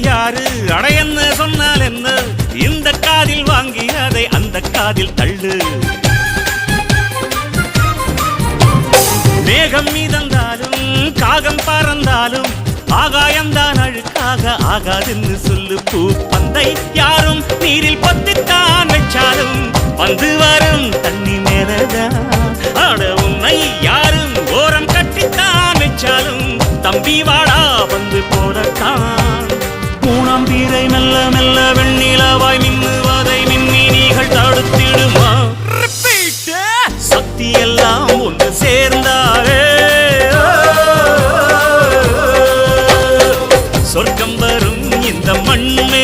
யாரு அடையன்னு சொன்னால் என்ன இந்த காதில் வாங்கி அதை அந்த காதில் தள்ளு மேகம் மீதந்தாலும் காகம் பறந்தாலும் ஆகாயம்தான் அழுக்காக ஆகாதுன்னு சொல்லு பூ பந்தை யாரும் நீரில் பத்தித்தான் வச்சாலும் வந்து வரும் தண்ணி மேலதான் ஆட உன்னை யாரும் ஓரம் கட்டித்தான் வச்சாலும் தம்பி வாடா வந்து போறத்தான் மூணாம் பீரை மெல்ல மெல்ல வெண்ணிலவாய் மின்னுவதை மின்மினிகள் தடுத்திடுமா சக்தி எல்லாம் ஒன்று சேர்ந்தாரே சொர்க்கம் வரும் இந்த மண்ணு